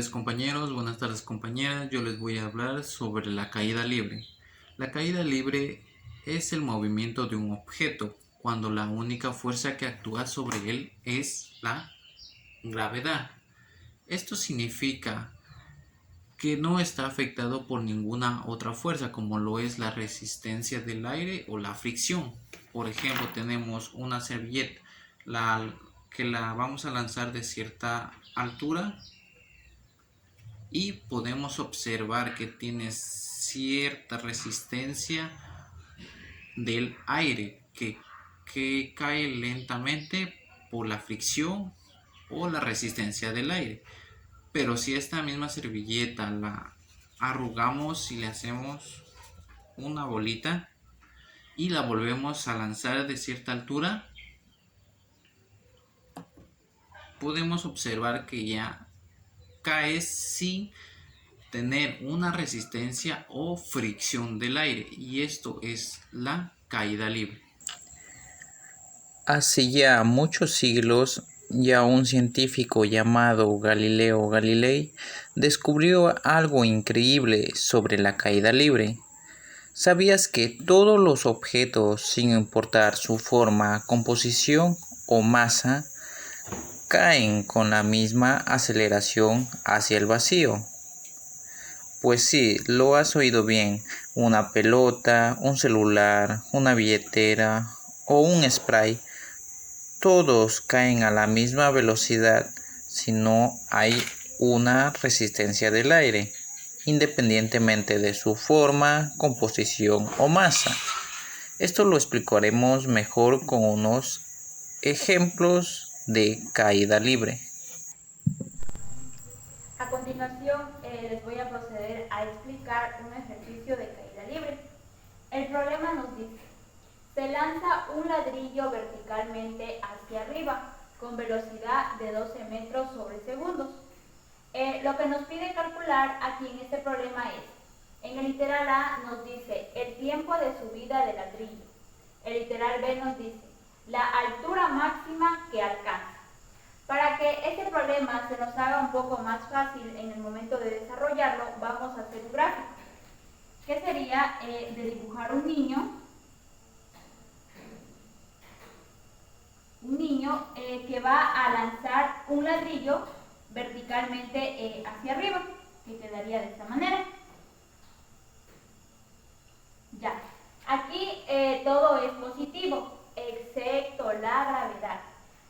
tardes compañeros, buenas tardes compañeras. Yo les voy a hablar sobre la caída libre. La caída libre es el movimiento de un objeto cuando la única fuerza que actúa sobre él es la gravedad. Esto significa que no está afectado por ninguna otra fuerza como lo es la resistencia del aire o la fricción. Por ejemplo, tenemos una servilleta que la vamos a lanzar de cierta altura y podemos observar que tiene cierta resistencia del aire que cae lentamente por la fricción o la resistencia del aire. Pero si esta misma servilleta la arrugamos y le hacemos una bolita y la volvemos a lanzar de cierta altura, podemos observar que ya cae sin tener una resistencia o fricción del aire, y esto es la caída libre. Hace ya muchos siglos, ya un científico llamado Galileo Galilei descubrió algo increíble sobre la caída libre. ¿Sabías que todos los objetos, sin importar su forma, composición o masa, caen con la misma aceleración hacia el vacío? Pues sí, lo has oído bien. Una pelota, un celular, una billetera o un spray, todos caen a la misma velocidad si no hay una resistencia del aire, independientemente de su forma, composición o masa. Esto lo explicaremos mejor con unos ejemplos de caída libre. A continuación, les voy a proceder a explicar un ejercicio de caída libre. El problema nos dice: se lanza un ladrillo verticalmente hacia arriba con velocidad de 12 metros sobre segundos. Lo que nos pide calcular aquí en este problema es, en el literal A nos dice el tiempo de subida del ladrillo. El literal B nos dice la altura máxima que alcanza. Para que este problema se nos haga un poco más fácil en el momento de desarrollarlo, vamos a hacer un gráfico, que sería de dibujar un niño que va a lanzar un ladrillo verticalmente hacia arriba, que quedaría de esta manera. Ya, aquí todo es positivo, excepto la gravedad.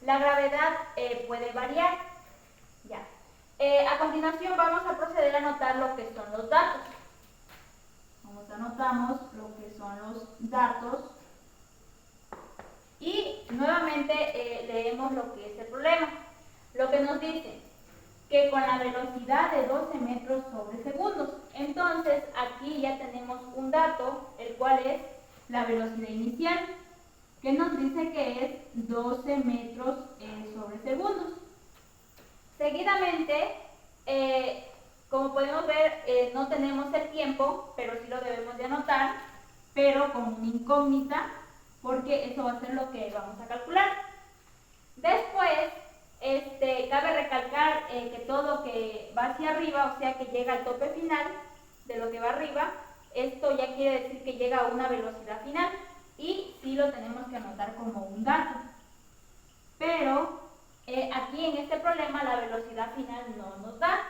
La gravedad puede variar. Ya. A continuación vamos a proceder a anotar lo que son los datos. Anotamos lo que son los datos y nuevamente leemos lo que es el problema. Lo que nos dice que con la velocidad de 12 metros sobre segundos. Entonces aquí ya tenemos un dato, el cual es la velocidad inicial, que nos dice que es 12 metros sobre segundos. Seguidamente, como podemos ver, no tenemos el tiempo, pero sí lo debemos de anotar, pero con una incógnita, porque eso va a ser lo que vamos a calcular. Después, cabe recalcar que todo que va hacia arriba, o sea que llega al tope final de lo que va arriba, esto ya quiere decir que llega a una velocidad final y sí lo tenemos que anotar como un dato. Pero aquí en este problema la velocidad final no nos da,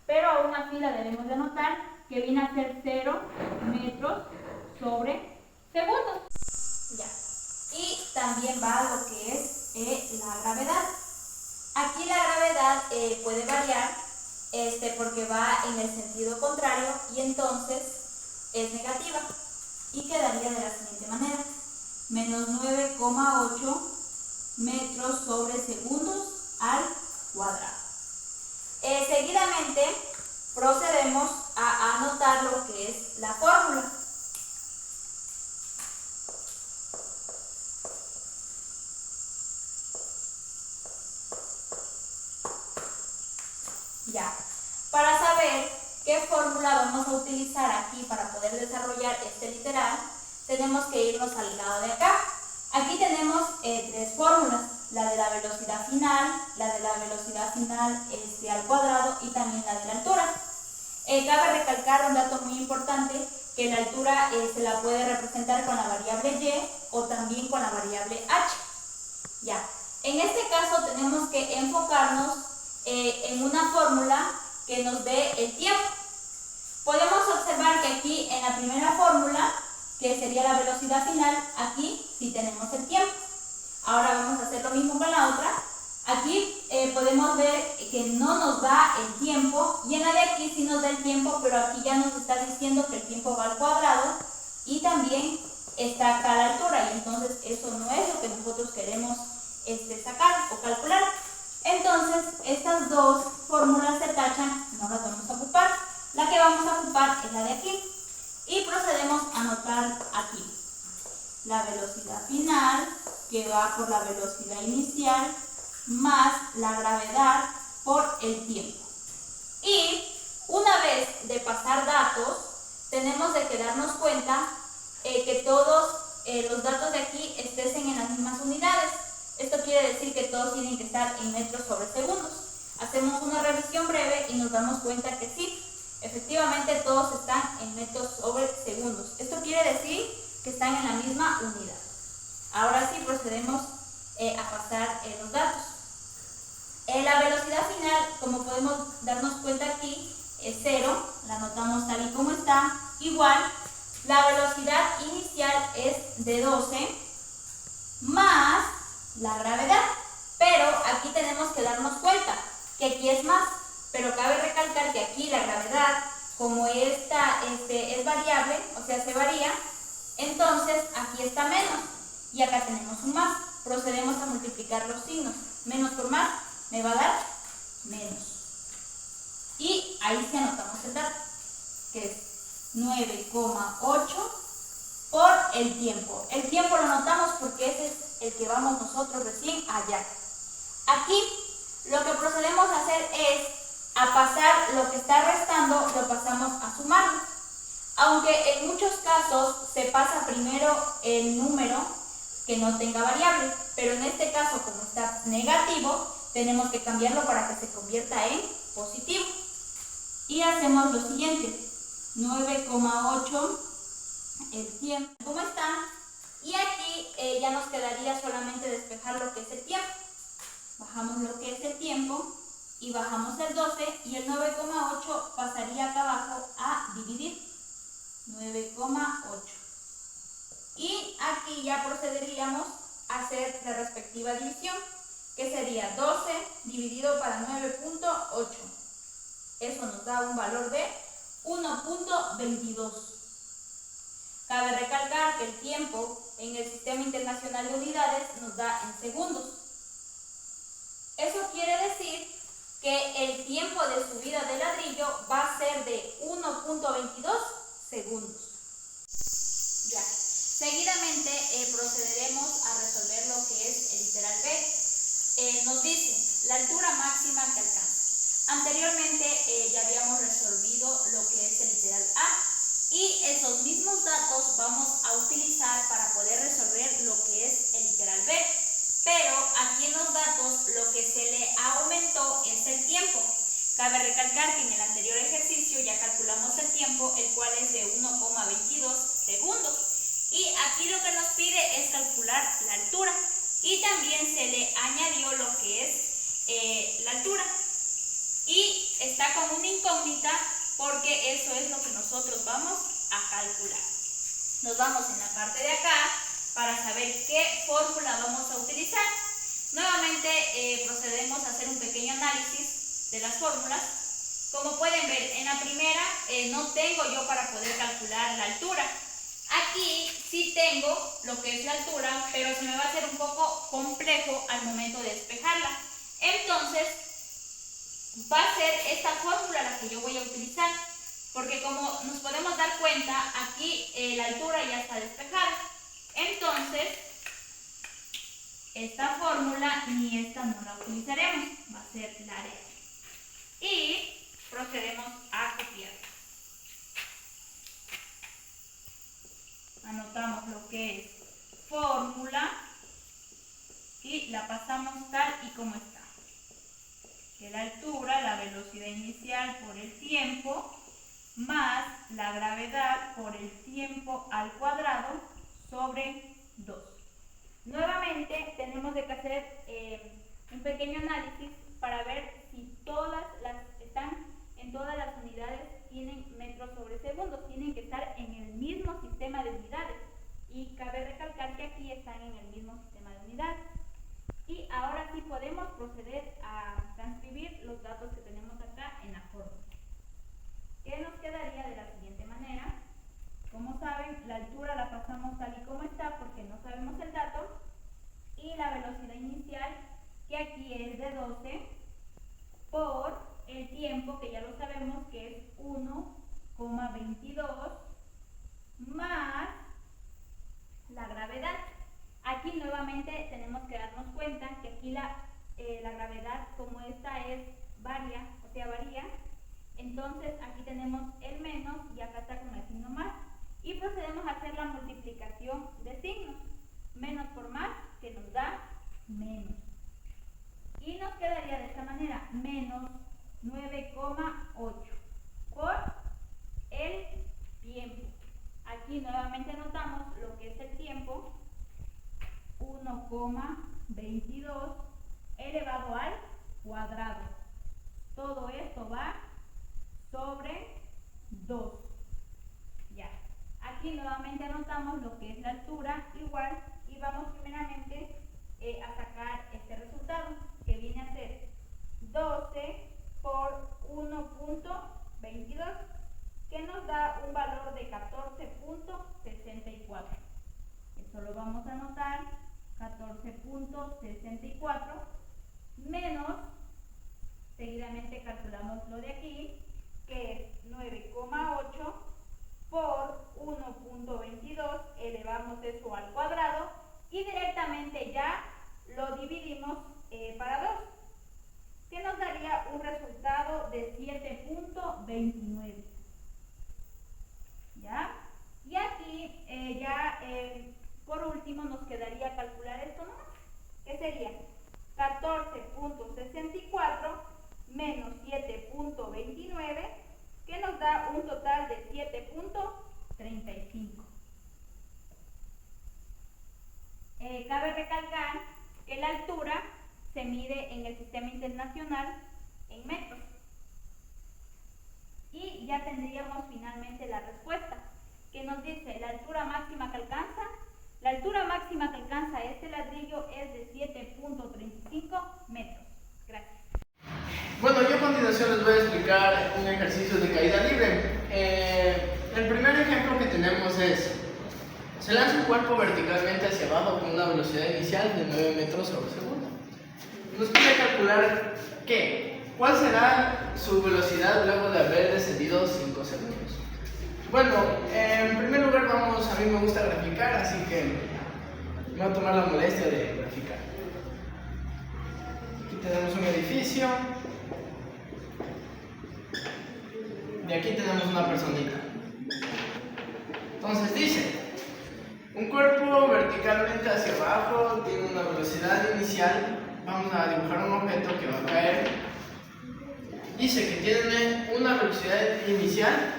pero aún así la debemos de anotar, que viene a ser 0 metros sobre segundos. Ya. Y también va lo que es la gravedad. Aquí la gravedad puede variar porque va en el sentido contrario y entonces es negativa y quedaría de la siguiente manera: menos 9,8 metros sobre segundos al cuadrado. Seguidamente procedemos a anotar lo que es la fórmula. Ya, para saber qué fórmula vamos a utilizar aquí para poder desarrollar este literal, tenemos que irnos al lado de acá. Aquí tenemos tres fórmulas. la de la velocidad final al cuadrado y también la de la altura. Cabe recalcar un dato muy importante, que la altura se la puede representar con la variable y o también con la variable h. Ya. En este caso tenemos que enfocarnos en una fórmula que nos dé el tiempo. Podemos observar que aquí en la primera fórmula, que sería la velocidad final, aquí sí tenemos el tiempo. Ahora vamos a hacer lo mismo con la otra. Aquí podemos ver que no nos da el tiempo, y en la de aquí sí nos da el tiempo, pero aquí ya nos está diciendo que el tiempo va al cuadrado y también está acá a la altura, y entonces eso no es lo que nosotros queremos sacar o calcular. Entonces estas dos fórmulas se tachan, no las vamos a ocupar. La que vamos a ocupar es la de aquí, y procedemos a anotar aquí la velocidad final, que va por la velocidad inicial, más la gravedad por el tiempo. Y una vez de pasar datos, tenemos de que darnos cuenta que todos los datos de aquí estén en las mismas unidades. Esto quiere decir que todos tienen que estar en metros sobre segundos. Hacemos una revisión breve y nos damos cuenta que sí, efectivamente todos están en metros sobre segundos. Esto quiere decir que están en la misma unidad. Ahora sí procedemos a pasar los datos. La velocidad final, como podemos darnos cuenta aquí, es 0, la anotamos tal y como está. Igual, la velocidad inicial es de 12 más la gravedad. Pero aquí tenemos que darnos cuenta que aquí es más, pero cabe recalcar que aquí la gravedad, como esta es variable, o sea se varía, entonces aquí está menos y acá tenemos un más. Procedemos a multiplicar los signos. Menos por más me va a dar menos. Y ahí sí anotamos el dato, que es 9,8 por el tiempo. El tiempo lo anotamos porque ese es el que vamos nosotros recién allá. Aquí lo que procedemos a hacer es a pasar lo que está restando, lo pasamos a sumarlo. Aunque en muchos casos se pasa primero el número que no tenga variable, pero en este caso, como está negativo, tenemos que cambiarlo para que se convierta en positivo. Y hacemos lo siguiente: 9,8 el tiempo, ¿cómo está? Y aquí ya nos quedaría solamente despejar lo que es el tiempo. Bajamos lo que es el tiempo y bajamos el 12, y el 9,8 pasaría acá abajo a dividir. 9,8. Y aquí ya procederíamos a hacer la respectiva división, que sería 12 dividido para 9,8. Eso nos da un valor de 1,22. Cabe recalcar que el tiempo en el Sistema Internacional de Unidades nos da en segundos. Eso quiere decir que el tiempo de subida del ladrillo va a ser de 1,22 segundos. Ya. Seguidamente procederemos a resolver lo que es el literal B. Nos dice la altura máxima que alcanza. Anteriormente ya habíamos resolvido lo que es el literal A, y esos mismos datos vamos a utilizar para poder resolver lo que es el literal B. Pero aquí en los datos lo que se le aumentó es el tiempo. Cabe recalcar que en el anterior ejercicio ya calculamos el tiempo, el cual es de 1,22 segundos. Y aquí lo que nos pide es calcular la altura. Y también se le añadió lo que es la altura. Y está como una incógnita porque eso es lo que nosotros vamos a calcular. Nos vamos en la parte de acá para saber qué fórmula vamos a utilizar. Nuevamente procedemos a hacer un pequeño análisis de las fórmulas. Como pueden ver, en la primera no tengo yo para poder calcular la altura. Aquí sí tengo lo que es la altura, pero se me va a hacer un poco complejo al momento de despejarla. Entonces, va a ser esta fórmula la que yo voy a utilizar, porque como nos podemos dar cuenta, aquí la altura ya está despejada. Entonces, esta fórmula ni esta no la utilizaremos, va a ser la de aquí. Y procedemos a copiar. Anotamos lo que es fórmula y la pasamos tal y como está. Que la altura, la velocidad inicial por el tiempo, más la gravedad por el tiempo al cuadrado sobre 2. Nuevamente tenemos que hacer un pequeño análisis para ver si en todas las unidades tienen metros sobre segundos, tienen que estar en el mismo sistema de unidades. Y cabe recalcar que aquí están en el mismo sistema de unidades. Y ahora sí podemos proceder a transcribir los datos que tenemos acá en la fórmula. Que nos quedaría de la siguiente manera. Como saben, la altura la pasamos tal y como está porque no sabemos el dato. Y la velocidad inicial, que aquí es de 12, por el tiempo, que ya lo sabemos que es 1,22, más la gravedad. Aquí nuevamente tenemos que darnos cuenta que aquí la gravedad, como esta varía, entonces aquí tenemos el menos y acá está con el signo más. Y procedemos a hacer la multiplicación de signos. Menos por más, que nos da menos. Y nos quedaría de esta manera, menos 9,8 por el tiempo. Aquí nuevamente anotamos lo que es el tiempo, 1,22 elevado al cuadrado. Todo esto va sobre 2. Ya. Aquí nuevamente anotamos lo que es la altura, igual, y vamos primeramente a sacar este resultado, que viene a ser 12 por 1,22, que nos da un valor de 14,64. Eso lo vamos a anotar, 14,64 menos, seguidamente calculamos lo de aquí, que es 9,8 por 1,22, elevamos eso al cuadrado y directamente ya lo dividimos para 2, que nos daría un resultado de 7,29. ¿Ya? Y aquí por último nos quedaría calcular esto nomás, que sería 14,64 menos 7,29, que nos da un total de 7,35. Cabe recalcar que la altura se mide en el sistema internacional en metros. Y ya tendríamos finalmente la respuesta, que nos dice la altura máxima que alcanza. La altura máxima que alcanza este ladrillo es de 7,35 metros. Gracias. Bueno, yo a continuación les voy a explicar un ejercicio de caída libre. El primer ejemplo que tenemos es: se lanza un cuerpo verticalmente hacia abajo con una velocidad inicial de 9 metros sobre segundo. Nos pide calcular cuál será su velocidad luego de haber descendido 5 segundos. Bueno, en primer lugar a mí me gusta graficar, así que me voy a tomar la molestia de graficar. Aquí tenemos un edificio y aquí tenemos una personita. Entonces dice: un cuerpo verticalmente hacia abajo tiene una velocidad inicial. Vamos a dibujar un objeto que va a caer. Dice que tiene una velocidad inicial.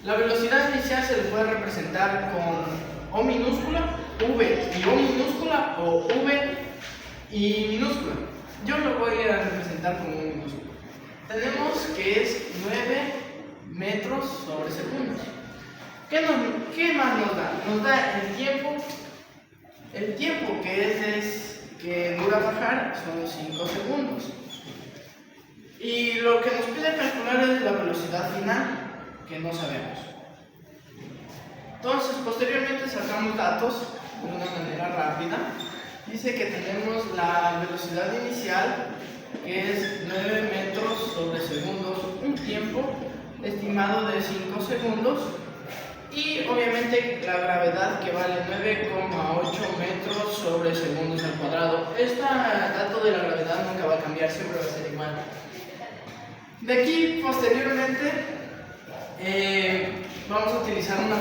La velocidad inicial se le puede representar con O minúscula, V y O minúscula, o V y minúscula. Yo lo voy a representar con O minúscula. Tenemos que es 9 metros sobre segundos. ¿Qué más nos da? Nos da el tiempo. El tiempo que dura bajar son 5 segundos. Y lo que nos pide calcular es la velocidad final, que no sabemos. Entonces, posteriormente sacamos datos de una manera rápida. Dice que tenemos la velocidad inicial, que es 9 metros sobre segundos, un tiempo estimado de 5 segundos. Y obviamente la gravedad, que vale 9,8 metros sobre segundos al cuadrado. Este dato de la gravedad nunca va a cambiar, siempre va a ser igual. De aquí, posteriormente, vamos a utilizar una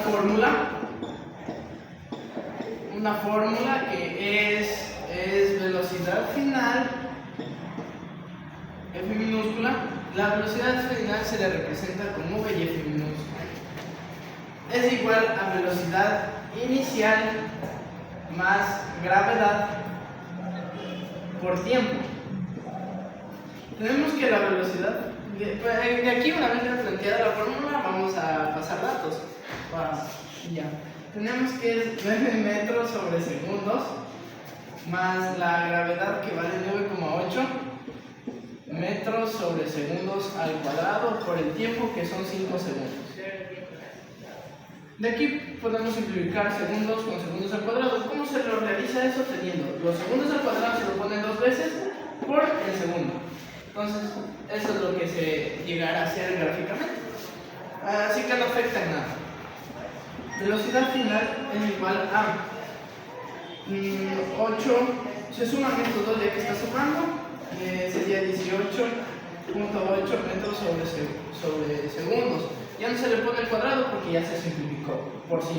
fórmula que es es velocidad final, F minúscula. La velocidad final se le representa como V y F minúscula. Es igual a velocidad inicial más gravedad por tiempo. Tenemos que la velocidad, de aquí una vez planteada la fórmula, vamos a pasar datos. Ya. Tenemos que es 9 metros sobre segundos más la gravedad que vale 9,8 metros sobre segundos al cuadrado por el tiempo que son 5 segundos. De aquí podemos simplificar segundos con segundos al cuadrado. ¿Cómo se lo realiza eso? Teniendo los segundos al cuadrado se lo ponen 2 veces por el segundo. Entonces, eso es lo que se llegará a hacer gráficamente. Así que no afecta en nada. Velocidad final es igual a 8, se suman estos dos ya que está sumando, sería 18.8 metros sobre segundos. Ya no se le pone el cuadrado porque ya se simplificó por 5.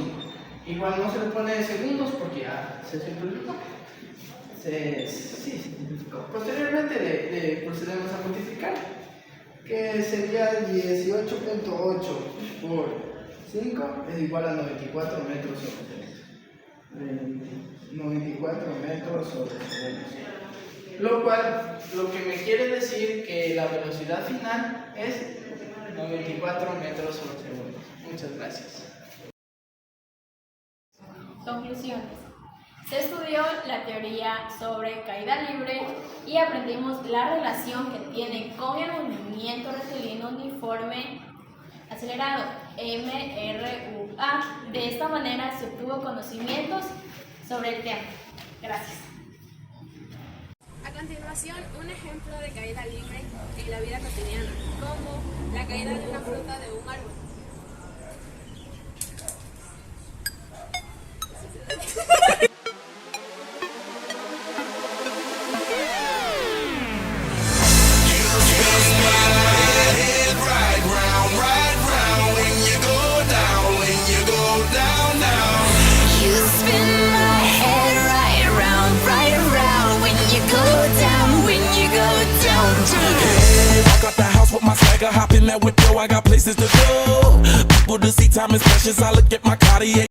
Igual no se le pone segundos porque ya se simplificó. Sí, se simplificó. Posteriormente le procedemos a multiplicar, que sería 18.8 por 5 es igual a 94 metros sobre segundos. 94 metros sobre segundos. Lo cual, lo que me quiere decir que la velocidad final es 94 metros sobre segundos. Muchas gracias. Conclusiones. Se estudió la teoría sobre caída libre y aprendimos la relación que tiene con el movimiento rectilíneo uniforme acelerado, MRUA. De esta manera se obtuvo conocimientos sobre el tema. Gracias. A continuación, un ejemplo de caída libre en la vida cotidiana, como la caída de una fruta de un árbol. Hop in that whip, yo, I got places to go. People to see, time is precious. I look at my Cartier.